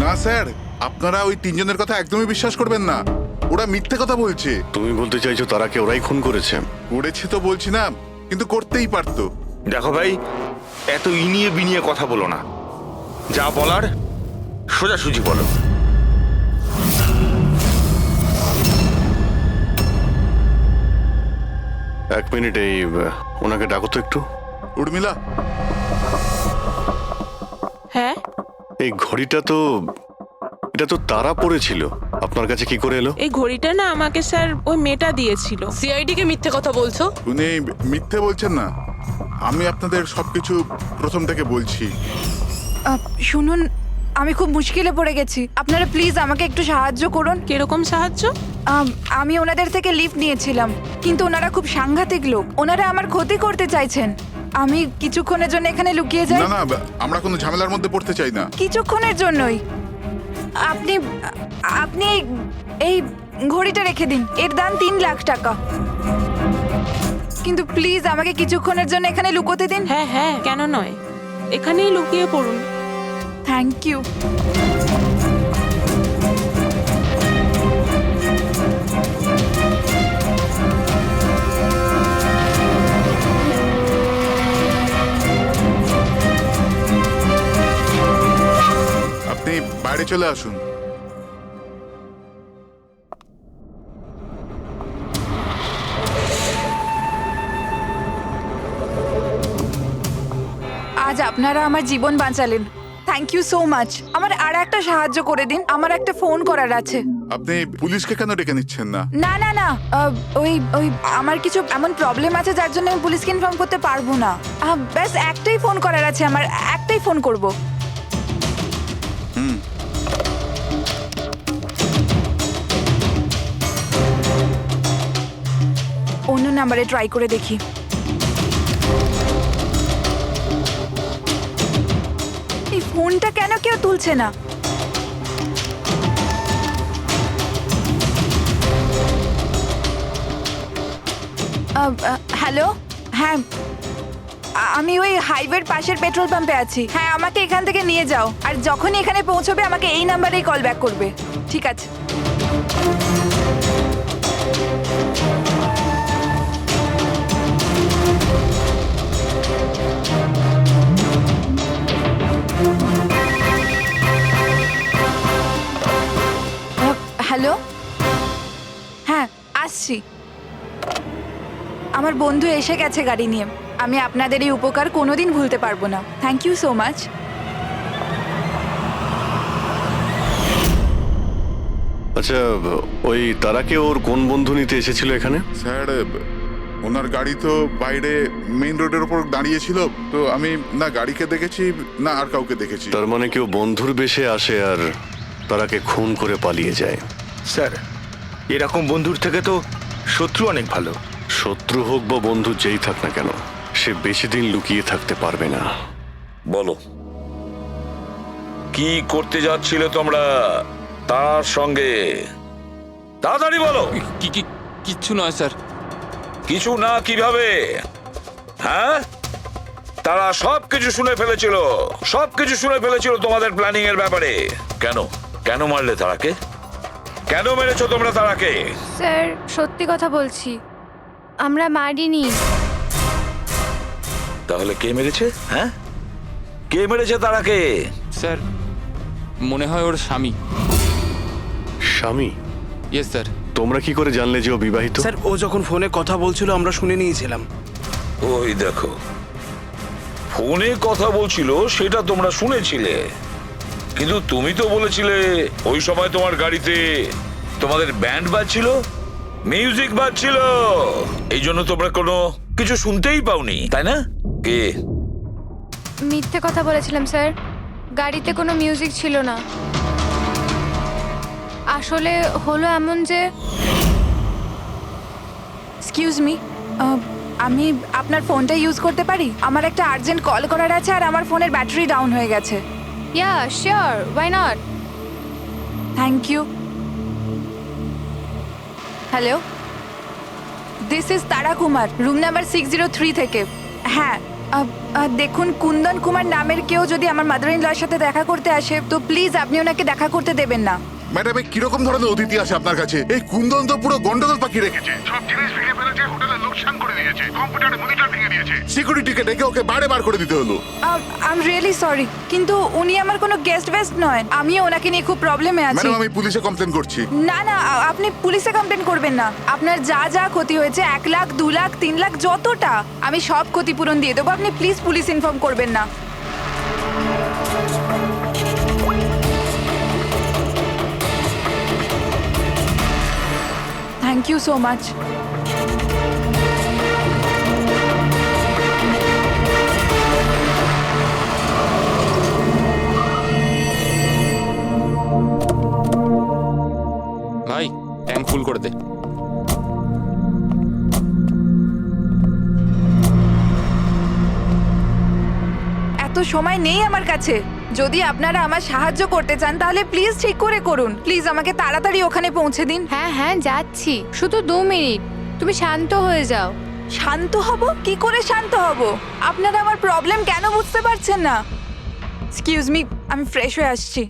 না স্যার, আপনারা ওই 3 জনের কথা একদমই বিশ্বাস করবেন না। ওরা মিথ্যে কথা বলছে। তুমি বলতে চাইছো তারাকে ওরাই খুন করেছে? করেছে তো বলছি না, কিন্তু করতেই পারতো। দেখো ভাই, এত ইনিয়ে বিনিয়ে কথা বলো না, যা বলার সোজাসুজি বলো। এক মিনিট, এই ওনাকে ডাকো তো একটু। উর্মিলা, হ্যাঁ, এই ঘড়িটা তো, এটা তো তারা পড়েছিল, আপনার কাছে কি করে এলো? এই ঘড়িটা না আমাকে স্যার ওই মেয়েটা দিয়েছিল। সিআইডি কে মিথ্যে কথা বলছো? উনি মিথ্যে বলছেন না। আমি আপনাদের সবকিছু প্রথম থেকে বলছি। শুনুন, আমি খুব মুশকিলে পড়ে গেছি, আপনারা প্লিজ আমাকে একটু সাহায্য করুন। কিরকম সাহায্য? আমি ওনাদের থেকে লিফট নিয়েছিলাম, কিন্তু ওনারা খুব সাংঘাতিক লোক। ওনারা আমার ক্ষতি করতে চাইছেন। আমি কিছুক্ষণের জন্য এখানে লুকিয়ে যাই। না না, আমরা কোনো ঝামেলার মধ্যে পড়তে চাই না। কিছুক্ষণের জন্যই। আপনি আপনি এই ঘড়িটা রেখে দিন, এর দাম 3 লাখ টাকা। কিন্তু প্লিজ আমাকে কিছুক্ষণের জন্য এখানে লুকোতে দিন। হ্যাঁ হ্যাঁ, কেন নয়, এখানেই লুকিয়ে পড়ুন। Thank you. আপনি বাইরে চলে আসুন। আজ আপনারা আমার জীবন বাঁচালেন, থ্যাংক ইউ সো মাচ। আমার আর একটা সাহায্য করে দিন, আমার একটা ফোন করার আছে। আপনি পুলিশকে কেন ডেকে নিচ্ছেন না? না না না, ওই ওই আমার কিছু এমন প্রবলেম আছে যার জন্য আমি পুলিশকে ইনফর্ম করতে পারবো না। ব্যাস একটাই ফোন করার আছে আমার, একটাই ফোন করব। অন্য নাম্বারে ট্রাই করে দেখি। এই ফোনটা কেন কেউ তুলছে না? হ্যালো, হ্যাঁ আমি ওই হাইওয়ের পাশের পেট্রোল পাম্পে আছি। হ্যাঁ, আমাকে এখান থেকে নিয়ে যাও, আর যখনই এখানে পৌঁছবে আমাকে এই নাম্বারেই কল ব্যাক করবে। ঠিক আছে। হ্যালো, হ্যাঁ আসছি। আমার বন্ধু এসে গেছে গাড়ি নিয়ে। আমি আপনাদের এই উপকার কোনোদিন ভুলতে পারবো না। Thank you so much. আচ্ছা, ওই তারাকে ওর কোন বন্ধু নিতে এসেছিল এখানে? স্যার, ওনার গাড়ি তো বাইরে মেইন রোডের উপর দাঁড়িয়ে ছিল, তো আমি না গাড়িকে দেখেছি না আর কাউকে দেখেছি। তার মানে কেউ বন্ধুর বেশে আসে আর তারাকে খুন করে পালিয়ে যায়। স্যার, এরকম বন্ধুর থেকে তো শত্রু অনেক ভালো। শত্রু হোক বা বন্ধু যেই থাক না কেন, সে বেশি দিন লুকিয়ে থাকতে পারবে না। বলো, কি করতে যাচ্ছিলে তোমরা তার সঙ্গে? তাড়াতাড়ি বলো। কিচ্ছু নয় স্যার। কিছু না কিভাবে? হ্যাঁ, তারা সবকিছু শুনে ফেলেছিল, সবকিছু শুনে ফেলেছিল তোমাদের প্ল্যানিং এর ব্যাপারে। কেন কেন মারলে তারাকে? কেন মেরেছো তোমরা তারাকে? স্যার, সত্যি কথা বলছি, আমরা মারিনি। তাহলে কে মেরেছে? হ্যাঁ, কে মেরেছে তারাকে? স্যার, মনে হয় ওর স্বামী। স্বামী? Yes sir. তোমরা কি করে জানলে যে ও বিবাহিত? স্যার, ও যখন ফোনে কথা বলছিল আমরা শুনে নিয়েছিলাম। ওই দেখো, ফোনে কথা বলছিল সেটা তোমরা শুনেছিলে, কিন্তু তুমি তো বলেছিলে ওই সময় তোমার গাড়িতে তোমাদের ব্যান্ড বাজছিল। মিউজিক বাজছিল, এই জন্য তোমরা কোনো কিছু শুনতেই পাওনি, তাই না? কে? মিথ্যে কথা বলেছিলাম স্যার, গাড়িতে কোনো মিউজিক ছিল না। আসলে হলো এমন যে এক্সকিউজ মি, আমি আপনার ফোনটা ইউজ করতে পারি? আমার একটা আর্জেন্ট কল করার আছে আর আমার ফোনের ব্যাটারি ডাউন হয়ে গেছে। Yeah sure, why not. Thank you. Hello, this is Tara Kumar, room number 603 থেকে। হ্যাঁ, দেখুন, কুন্দন কুমার নামের কেউ যদি আমার মাদার ইন লর সাথে দেখা করতে আসে তো প্লিজ আপনি ওনাকে দেখা করতে দেবেন না। ম্যাডাম, এই কিরকম ধরনের অতিথি আছে আপনার কাছে? এই কুন্দন তো পুরো গন্ডগোল পাখি রেখেছে, সব জিনিস ভেঙে ফেলেছে, হোটেলের লোকসান করে দিয়েছে, কম্পিউটারে মনিটর ভেঙে দিয়েছে, সিকিউরিটিকে ডেকে ওকে বাইরে বার করে দিতে হলো। আই এম রিয়েলি সরি, কিন্তু উনি আমার কোনো গেস্ট বেস্ট নয়। আমি ওনাকে নিয়ে খুব প্রবলেমে আছি। ম্যাডাম, আমি পুলিশে কমপ্লেন করছি। না না, আপনি পুলিশে কমপ্লেন করবেন না। আপনার যা যা ক্ষতি হয়েছে, 1 লাখ, 2 লাখ, 3 লাখ, যতটা, আমি সব ক্ষতিপূরণ দিয়ে দেবো। আপনি প্লিজ পুলিশ ইনফর্ম করবেন না। Thank you so much. ভাই ট্যাঙ্ক ফুল করে দে। এত সময় নেই আমার কাছে। যদি আপনারা আমার সাহায্য করতে চান তাহলে প্লিজ ঠিক করে করুন। প্লিজ আমাকে তাড়াতাড়ি ওখানে পৌঁছে দিন। হ্যাঁ হ্যাঁ যাচ্ছি, শুধু 2 মিনিট, তুমি শান্ত হয়ে যাও। শান্ত হব? কি করে শান্ত হব? আপনারা আমার প্রবলেম কেন বুঝতে পারছেন না? এক্সকিউজ মি, আমি ফ্রেশ হয়ে আসছি।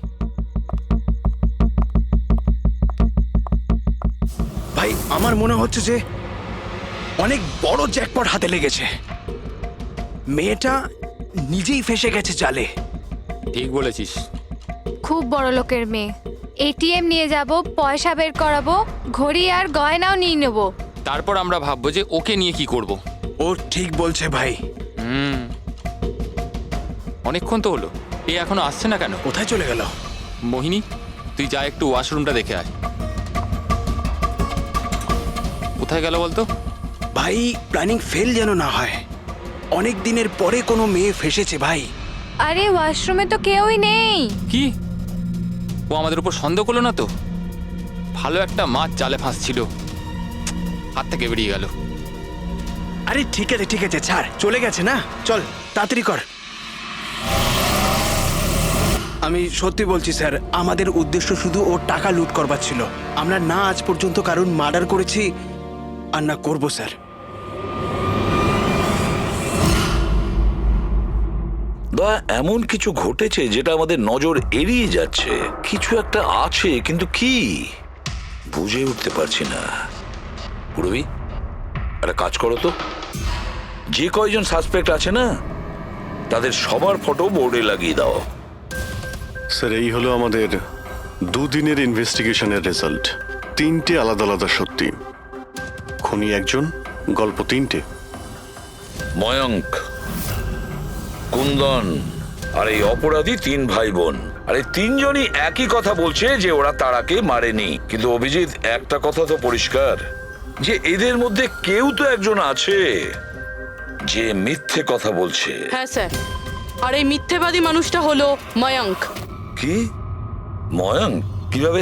ভাই আমার মনে হচ্ছে যে অনেক বড় জ্যাকপট হাতে লেগেছে। মেয়েটা নিজেই ফেসে গেছে জালে। ঠিক বলেছিস। খুব বড় লোকের মেয়ে। এটিএম নিয়ে যাব, পয়সা বের করাবো, ঘড়ি আর গয়নাও নিয়ে নেব। তারপর আমরা ভাববো যে ওকে নিয়ে কি করব। ও ঠিক বলছে ভাই। অনেকক্ষণ তো হলো, এ এখনো আসছে না কেন? কোথায় চলে গেল? মোহিনী, তুই যা একটু ওয়াশরুমটা দেখে আয়। কোথায় গেল বলতো? ভাই প্ল্যানিং ফেল যেন না হয়। অনেক দিনের পরে কোনো মেয়ে ফেসেছে ভাই। আরে ওয়াশরুমে তো কেউই নেই। কি? ও আমাদের উপর সন্দেহ করলো না তো? ভালো একটা মাছ জালে ফাঁসছিল, হাত থেকে বেরিয়ে গেল। আরে ঠিক আছে ছাড়, চলে গেছে না, চল তাড়াতাড়ি কর। আমি সত্যি বলছি স্যার, আমাদের উদ্দেশ্য শুধু ওর টাকা লুট করবার ছিল। আমরা না আজ পর্যন্ত কারণ মার্ডার করেছি আর না করবো স্যার। দয়া, এমন কিছু ঘটেছে যেটা আমাদের নজর এড়িয়ে যাচ্ছে। কিছু একটা আছে, কিন্তু কি বুঝে উঠতে পারছি না। পুরবি, একটা কাজ করো তো, যে কয়জন সাসপেক্ট আছে না তাদের সবার ফটো বোর্ডে লাগিয়ে দাও। স্যার, এই হলো আমাদের 2 দিনের ইনভেস্টিগেশনের রেজাল্ট। 3টে আলাদা আলাদা সত্যি। খুনি একজন, গল্প 3টে। ময়ঙ্ক, কুন্দন আর এই অপরাধী 3 ভাই বোন। আর এই 3 জনই একই কথা বলছে যে ওরা তারাকে মারেনি। কিন্তু অভিজিৎ, একটা কথা তো পরিষ্কার যে এদের মধ্যে কেউ তো একজন আছে যে মিথ্যে কথা বলছে। হ্যাঁ স্যার, আর এই মিথ্যেবাদী মানুষটা হলো ময়ঙ্ক। কি? ময়ঙ্ক? কিভাবে?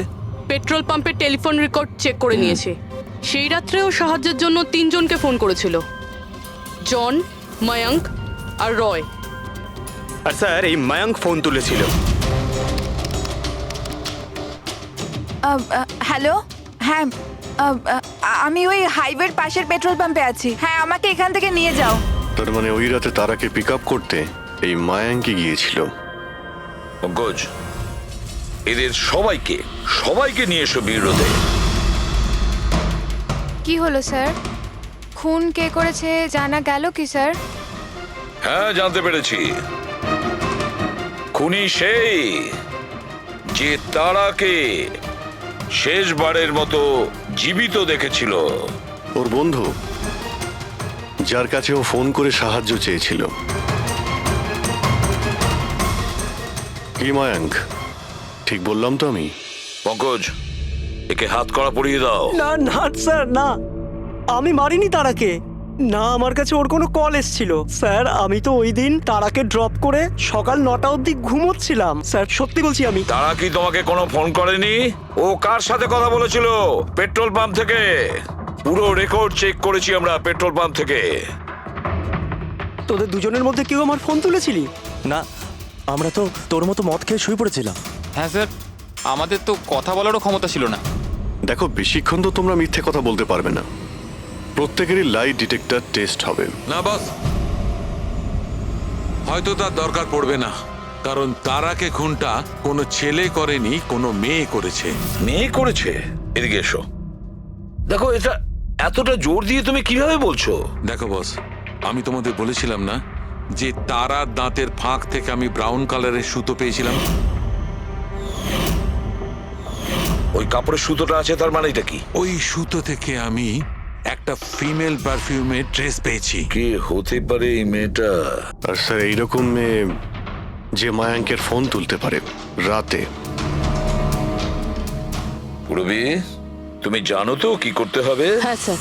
পেট্রোল পাম্পের টেলিফোন রেকর্ড চেক করে নিয়েছে। সেই রাত্রেও সাহায্যের জন্য 3 জনকে ফোন করেছিল, জন, ময়ঙ্ক আর রয়। আর স্যার, এই মায়াঙ্ক ফোন তুলেছিল। হ্যালো, হ্যাঁ, আমি ওই হাইওয়ের পাশের পেট্রোল পাম্পে আছি। হ্যাঁ, আমাকে এখান থেকে নিয়ে যাও। তার মানে ওই রাতে তারাকে পিক আপ করতে এই মায়াঙ্কি গিয়েছিল। পঙ্কজ, এদের সবাইকে নিয়ে এসো বিরোধে। কি হলো স্যার? খুন কে করেছে জানা গেল কি স্যার? হ্যাঁ, জানতে পেরেছি। খুনি সেই যে তারাকে শেষবারের মতো জীবিত দেখেছিল। ওর বন্ধু, যার কাছে ও ফোন করে সাহায্য চেয়েছিল। কি মায়াঙ্ক, ঠিক বললাম তো আমি? পঙ্কজ, একে হাত কড়া পরিয়ে দাও। না না স্যার, না, আমি মারিনি তারাকে। না, আমার কাছে ওর কোনো কল এসেছিল। স্যার, আমি তো ওই দিন তারাকে ড্রপ করে সকাল 9টা অবধি ঘুমোচ্ছিলাম। স্যার, সত্যি বলছি আমি। তারা কি তোমাকে কোনো ফোন করেনি? ও কার সাথে কথা বলেছিল? পেট্রোল পাম্প থেকে। পুরো রেকর্ড চেক করেছি আমরা পেট্রোল পাম্প থেকে। তোদের দুজনের মধ্যে কেউ আমার ফোন তুলেছিলি? না, আমরা তো তোর মতো মদ খেয়ে শুয়ে পড়েছিলাম। হ্যাঁ স্যার, আমাদের তো কথা বলারও ক্ষমতা ছিল না। দেখো, বেশিক্ষণ তো তোমরা মিথ্যে কথা বলতে পারবে না। প্রত্যেকেরই লাই ডিটেক্টর টেস্ট হবে। না বস, হয়তো তার দরকার পড়বে না, কারণ তারাকে খুনটা কোনো ছেলে করেনি, কোনো মেয়ে করেছে। মেয়ে করেছে? এদিকে এসো। দেখো, এটা এতটা জোর দিয়ে তুমি কিভাবে বলছো? দেখো বস, আমি তোমাদের বলেছিলাম না যে তারার দাঁতের ফাঁক থেকে আমি ব্রাউন কালারের সুতো পেয়েছিলাম? ওই কাপড়ের সুতোটা আছে, তার মানে এটা কি? ওই সুতো থেকে আমি একটা ফিমেল পারফিউমের ড্রেস পেয়েছি। কে হতে পারে এই মেয়েটা? আর স্যার, এইরকম মেয়ে যে মায়াঙ্কের ফোন তুলতে পারে রাতে। পুরবি, তুমি জানো তো কি করতে হবে? হ্যাঁ স্যার।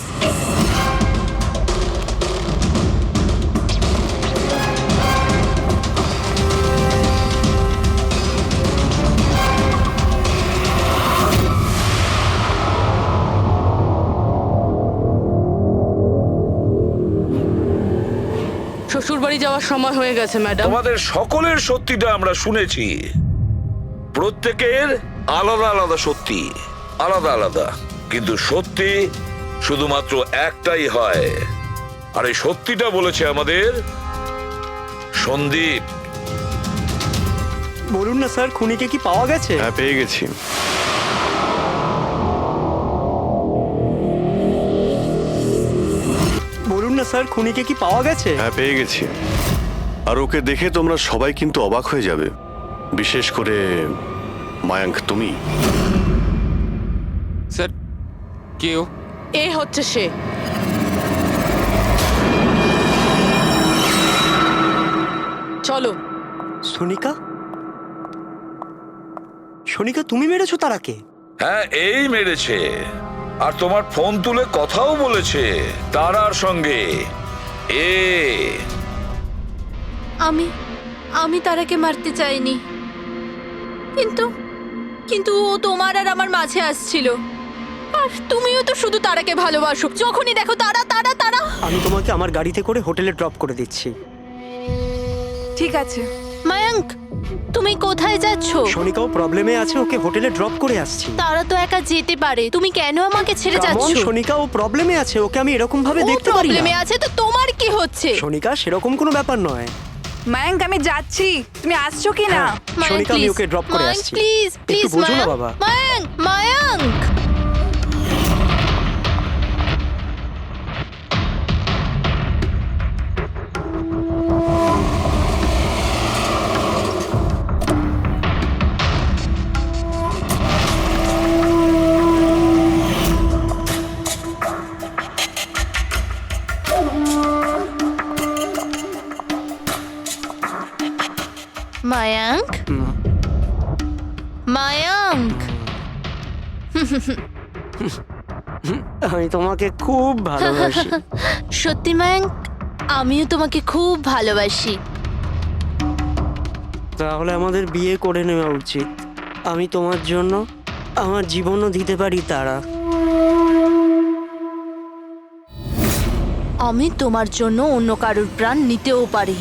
শ্বশুরবাড়ি যাওয়ার সময় হয়ে গেছে ম্যাডাম। তোমাদের সকলের সত্যিটা আমরা শুনেছি। প্রত্যেকের আলাদা আলাদা সত্যি, আলাদা আলাদা, কিন্তু সত্যি শুধুমাত্র একটাই হয়। আর এই সত্যিটা বলেছে আমাদের সন্দীপ। বলুন না স্যার, খুনিকে কি পাওয়া গেছে? হ্যাঁ, পেয়ে গেছি। বলুন না স্যার, খুনিকে কি পাওয়া গেছে? হ্যাঁ, পেয়ে গেছি। আর ওকে দেখে তোমরা সবাই কিন্তু অবাক হয়ে যাবে, বিশেষ করে মায়াঙ্ক, তুমি। স্যার, কেউ এ হচ্ছে সে। চলো। সোনিকা? সোনিকা, তুমি মেরেছো তারাকে? হ্যাঁ, এই মেরেছে। আর তোমার ফোন তুলে কথাও বলেছে তারার সঙ্গে। আমি তারাকে মারতে চাইনি, কিন্তু ও তোমার আর আমার মাঝে আসছিল। আর তুমিও তো শুধু তারাকে ভালোবাসো, যখনই দেখো তারা তারা তারা। আমি তোমাকে আমার গাড়িতে করে হোটেলে ড্রপ করে দিচ্ছি। ঠিক আছে। মায়াঙ্ক, তুমি কোথায় যাচ্ছো? সোনিকাও প্রবলেমে আছে, ওকে হোটেলে ড্রপ করে আসছি। তারা তো একা যেতে পারে, তুমি কেন আমাকে ছেড়ে যাচ্ছো? সোনিকা, ও প্রবলেমে আছে, ওকে আমি এরকম ভাবে দেখতে পারি না। প্রবলেমে আছে তো তোমার কি হচ্ছে? সোনিকা, সেরকম কোনো ব্যাপার নয়। মায়াঙ্ক, আমি যাচ্ছি, তুমি আসছো কি না? সোনিকা, আমি ওকে ড্রপ করে আসছি। প্লিজ প্লিজ, একটু বোঝো না বাবা। মায়াঙ্ক, মায়াঙ্ক। মায়াঙ্ক, মায়াঙ্ক, আমি তোমাকে খুব ভালোবাসি। সত্যি মায়াঙ্ক, আমিও তোমাকে খুব ভালোবাসি। তাহলে আমাদের বিয়ে করে নেওয়া উচিত। আমি তোমার জন্য আমার জীবনও দিতে পারি তারা। আমি তোমার জন্য অন্য কারোর প্রাণ নিতেও পারি।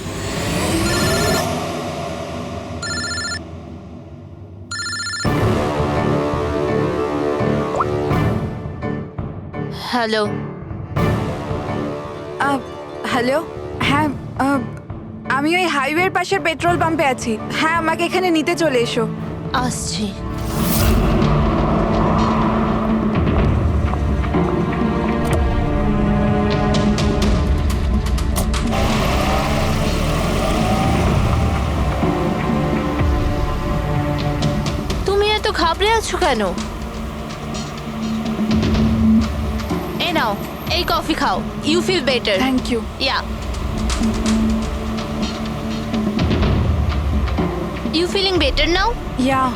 হ্যালো। হ্যালো। হ্যাঁ, আমি ওই হাইওয়ের পাশের পেট্রোল পাম্পে আছি। হ্যাঁ, আমাকে এখানে নিতে চলে এসো। আসছি। তুমি এত ঘাবড়ে আছো কেন? এই নাও, এই কফি খাও। You feel better. Thank you. Yeah. You feeling better now? Yeah.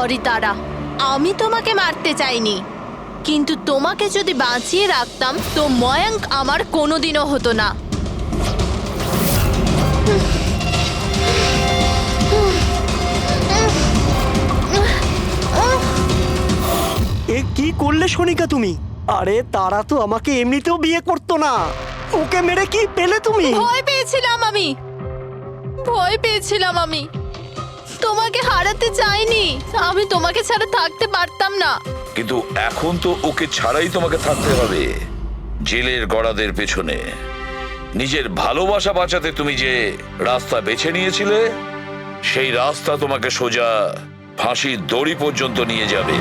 Sorry Tara, আমি তোমাকে মারতে চাইনি, কিন্তু তোমাকে যদি বাঁচিয়ে রাখতাম তো ময়াঙ্ক আমার কোনোদিনও হতো না। এ কি করলে সোনিকা তুমি? আরে তারা তো আমাকে এমনিতেও বিয়ে করতো না, ওকে মেরে কি পেলে তুমি? ভয় পেয়েছিলাম আমি তোমাকে হারাতে চাইনি, আমি তোমাকে ছাড়া থাকতে পারতাম না। কিন্তু এখন তো ওকে ছাড়াই তোমাকে থাকতে হবে জেলের গড়াদের পেছনে। নিজের ভালোবাসা বাঁচাতে তুমি যে রাস্তা বেছে নিয়েছিলে, সেই রাস্তা তোমাকে সোজা ফাঁসির দড়ি পর্যন্ত নিয়ে যাবে।